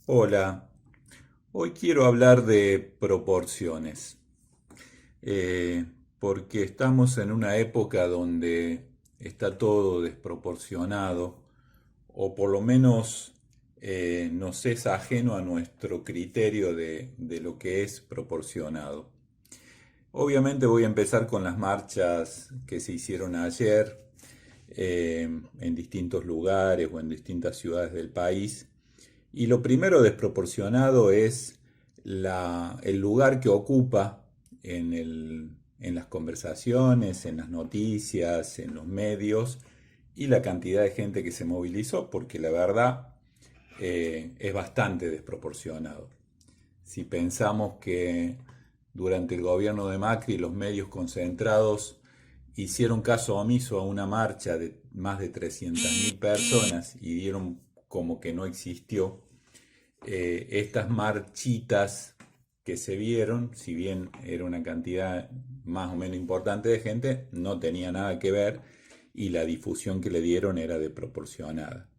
Hola, hoy quiero hablar de proporciones, porque estamos en una época donde está todo desproporcionado, o por lo menos nos es ajeno a nuestro criterio de lo que es proporcionado. Obviamente voy a empezar con las marchas que se hicieron ayer en distintos lugares o en distintas ciudades del país. Y lo primero desproporcionado es el lugar que ocupa en las conversaciones, en las noticias, en los medios y la cantidad de gente que se movilizó, porque la verdad es bastante desproporcionado. Si pensamos que durante el gobierno de Macri los medios concentrados hicieron caso omiso a una marcha de más de 300.000 personas y dieron como que no existió, estas marchitas que se vieron, si bien era una cantidad más o menos importante de gente, no tenía nada que ver y la difusión que le dieron era desproporcionada.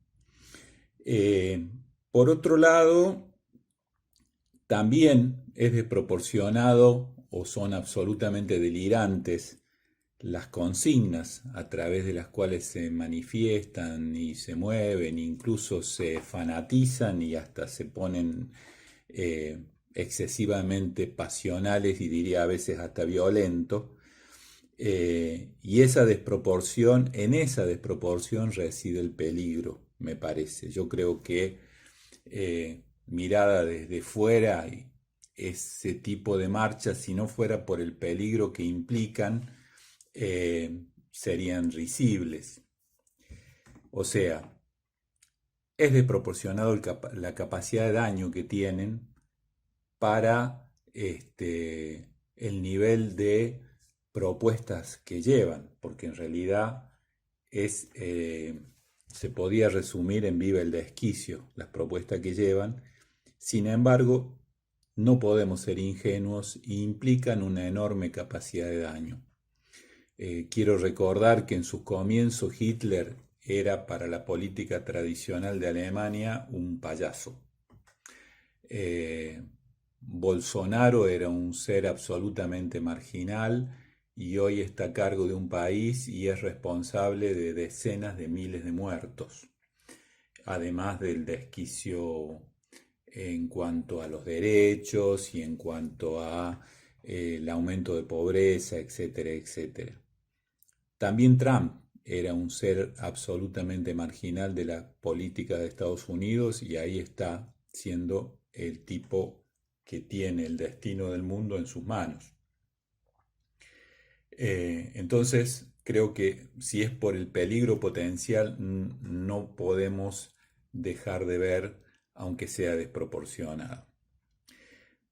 Eh, por otro lado, también es desproporcionado o son absolutamente delirantes las consignas a través de las cuales se manifiestan y se mueven, incluso se fanatizan y hasta se ponen excesivamente pasionales y diría a veces hasta violentos. Y en esa desproporción reside el peligro, me parece. Yo creo que mirada desde fuera, ese tipo de marchas, si no fuera por el peligro que implican, serían risibles. O sea, es desproporcionado la capacidad de daño que tienen para el nivel de propuestas que llevan, porque en realidad es, se podía resumir en viva el desquicio las propuestas que llevan. Sin embargo, no podemos ser ingenuos e implican una enorme capacidad de daño. Quiero recordar que en sus comienzos Hitler era para la política tradicional de Alemania un payaso. Eh, Bolsonaro era un ser absolutamente marginal y hoy está a cargo de un país y es responsable de decenas de miles de muertos, además del desquicio en cuanto a los derechos y en cuanto a el aumento de pobreza, etcétera, etcétera. También Trump era un ser absolutamente marginal de la política de Estados Unidos y ahí está siendo el tipo que tiene el destino del mundo en sus manos. Entonces, creo que si es por el peligro potencial, no podemos dejar de ver, aunque sea desproporcionado.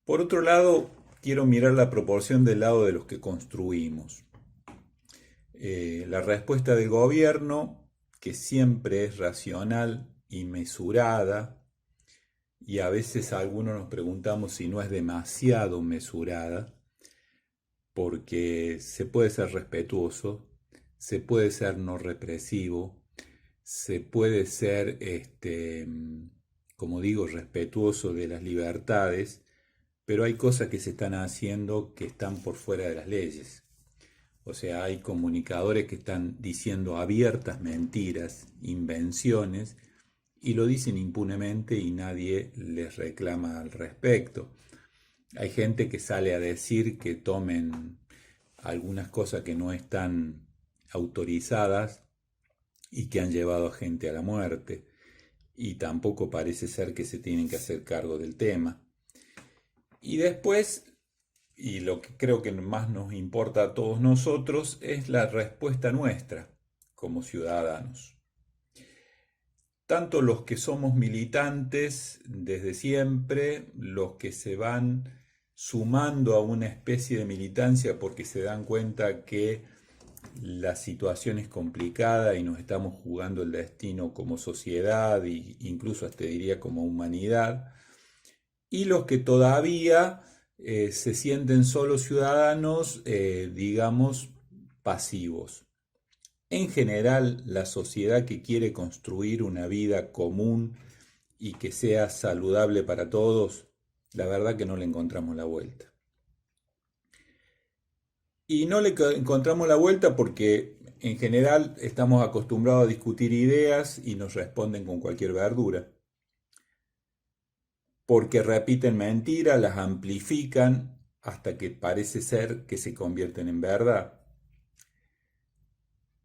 Por otro lado, quiero mirar la proporción del lado de los que construimos. La respuesta del gobierno, que siempre es racional y mesurada, y a veces algunos nos preguntamos si no es demasiado mesurada, porque se puede ser respetuoso, se puede ser no represivo, se puede ser, como digo, respetuoso de las libertades, pero hay cosas que se están haciendo que están por fuera de las leyes. O sea, hay comunicadores que están diciendo abiertas mentiras, invenciones, y lo dicen impunemente y nadie les reclama al respecto. Hay gente que sale a decir que tomen algunas cosas que no están autorizadas y que han llevado a gente a la muerte, y tampoco parece ser que se tienen que hacer cargo del tema. Y después, y lo que creo que más nos importa a todos nosotros, es la respuesta nuestra como ciudadanos. Tanto los que somos militantes desde siempre, los que se van sumando a una especie de militancia porque se dan cuenta que la situación es complicada y nos estamos jugando el destino como sociedad e incluso hasta diría como humanidad, y los que todavía se sienten solo ciudadanos, digamos, pasivos. En general, la sociedad que quiere construir una vida común y que sea saludable para todos, la verdad que no le encontramos la vuelta. Y no le encontramos la vuelta porque en general estamos acostumbrados a discutir ideas y nos responden con cualquier verdura. Porque repiten mentiras, las amplifican hasta que parece ser que se convierten en verdad.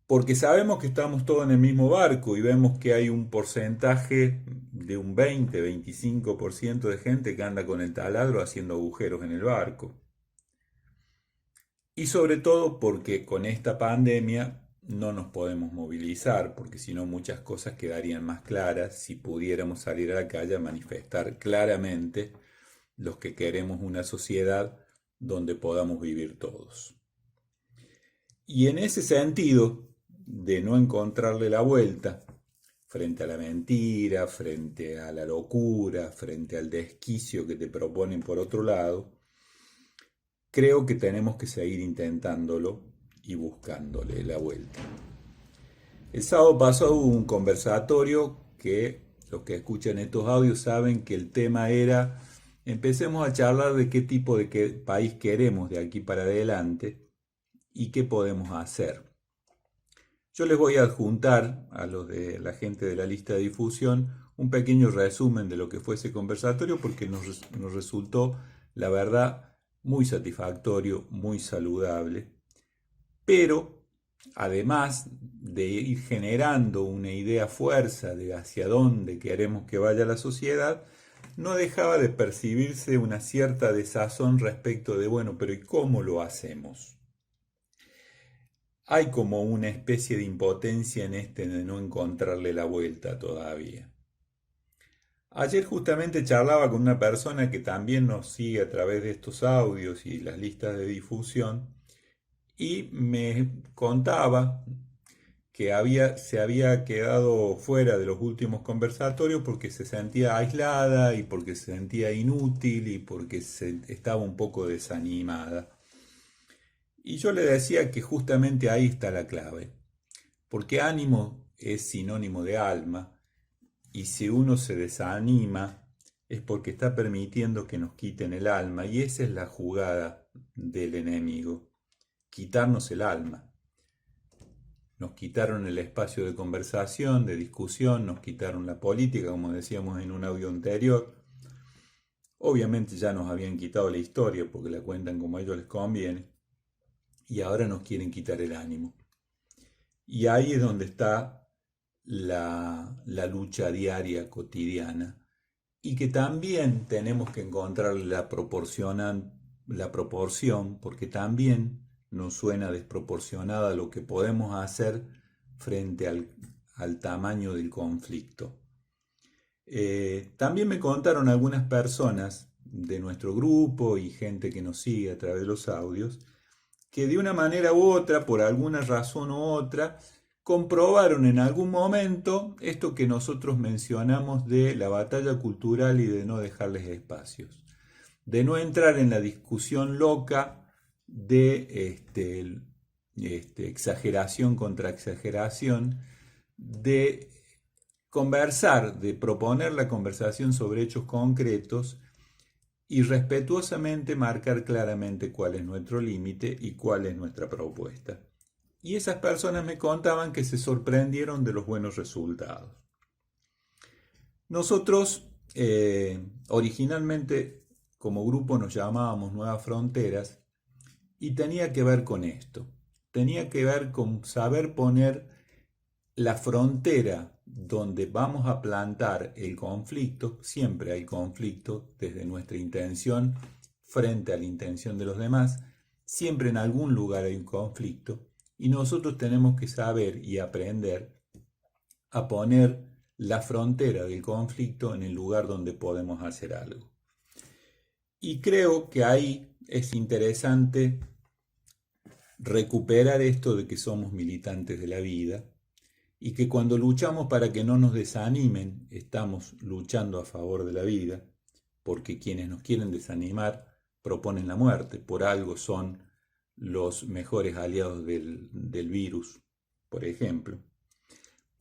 Porque sabemos que estamos todos en el mismo barco y vemos que hay un porcentaje de un 20-25% de gente que anda con el taladro haciendo agujeros en el barco. Y sobre todo porque con esta pandemia no nos podemos movilizar, porque si no muchas cosas quedarían más claras si pudiéramos salir a la calle a manifestar claramente los que queremos una sociedad donde podamos vivir todos. Y en ese sentido, de no encontrarle la vuelta, frente a la mentira, frente a la locura, frente al desquicio que te proponen por otro lado, creo que tenemos que seguir intentándolo y buscándole la vuelta. El sábado pasado hubo un conversatorio que los que escuchan estos audios saben que el tema era: empecemos a charlar de qué tipo de país queremos de aquí para adelante y qué podemos hacer. Yo les voy a adjuntar a los de la gente de la lista de difusión un pequeño resumen de lo que fue ese conversatorio porque nos resultó, la verdad, muy satisfactorio, muy saludable, pero además de ir generando una idea fuerza de hacia dónde queremos que vaya la sociedad, no dejaba de percibirse una cierta desazón respecto de, bueno, pero ¿y cómo lo hacemos? Hay como una especie de impotencia en de no encontrarle la vuelta todavía. Ayer justamente charlaba con una persona que también nos sigue a través de estos audios y las listas de difusión y me contaba que se había quedado fuera de los últimos conversatorios porque se sentía aislada y porque se sentía inútil y porque estaba un poco desanimada. Y yo le decía que justamente ahí está la clave, porque ánimo es sinónimo de alma, y si uno se desanima es porque está permitiendo que nos quiten el alma, y esa es la jugada del enemigo, quitarnos el alma. Nos quitaron el espacio de conversación, de discusión, nos quitaron la política, como decíamos en un audio anterior. Obviamente ya nos habían quitado la historia porque la cuentan como a ellos les conviene, y ahora nos quieren quitar el ánimo. Y ahí es donde está la lucha diaria, cotidiana, y que también tenemos que encontrar la proporción, porque también nos suena desproporcionada lo que podemos hacer frente al tamaño del conflicto. También me contaron algunas personas de nuestro grupo y gente que nos sigue a través de los audios, que de una manera u otra, por alguna razón u otra, comprobaron en algún momento esto que nosotros mencionamos de la batalla cultural y de no dejarles espacios, de no entrar en la discusión loca de exageración contra exageración, de conversar, de proponer la conversación sobre hechos concretos y respetuosamente marcar claramente cuál es nuestro límite y cuál es nuestra propuesta. Y esas personas me contaban que se sorprendieron de los buenos resultados. Nosotros originalmente como grupo nos llamábamos Nuevas Fronteras y tenía que ver con esto. Tenía que ver con saber poner la frontera donde vamos a plantar el conflicto. Siempre hay conflicto desde nuestra intención frente a la intención de los demás. Siempre en algún lugar hay un conflicto y nosotros tenemos que saber y aprender a poner la frontera del conflicto en el lugar donde podemos hacer algo. Y creo que ahí es interesante recuperar esto de que somos militantes de la vida y que cuando luchamos para que no nos desanimen, estamos luchando a favor de la vida, porque quienes nos quieren desanimar proponen la muerte, por algo son los mejores aliados del virus, por ejemplo.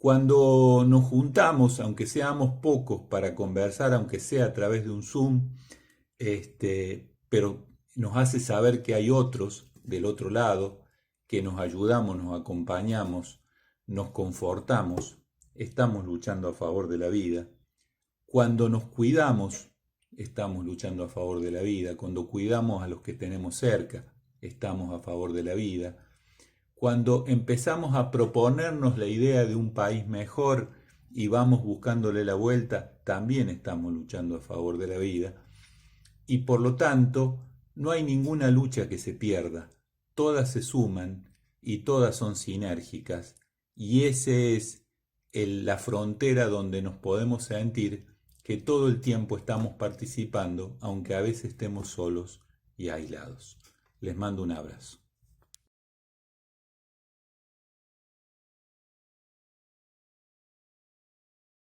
Cuando nos juntamos, aunque seamos pocos, para conversar, aunque sea a través de un Zoom, pero nos hace saber que hay otros del otro lado, que nos ayudamos, nos acompañamos, nos confortamos, estamos luchando a favor de la vida. Cuando nos cuidamos, estamos luchando a favor de la vida. Cuando cuidamos a los que tenemos cerca, estamos a favor de la vida. Cuando empezamos a proponernos la idea de un país mejor y vamos buscándole la vuelta, también estamos luchando a favor de la vida. Y por lo tanto, no hay ninguna lucha que se pierda. Todas se suman y todas son sinérgicas. Y ese es la frontera donde nos podemos sentir que todo el tiempo estamos participando, aunque a veces estemos solos y aislados. Les mando un abrazo.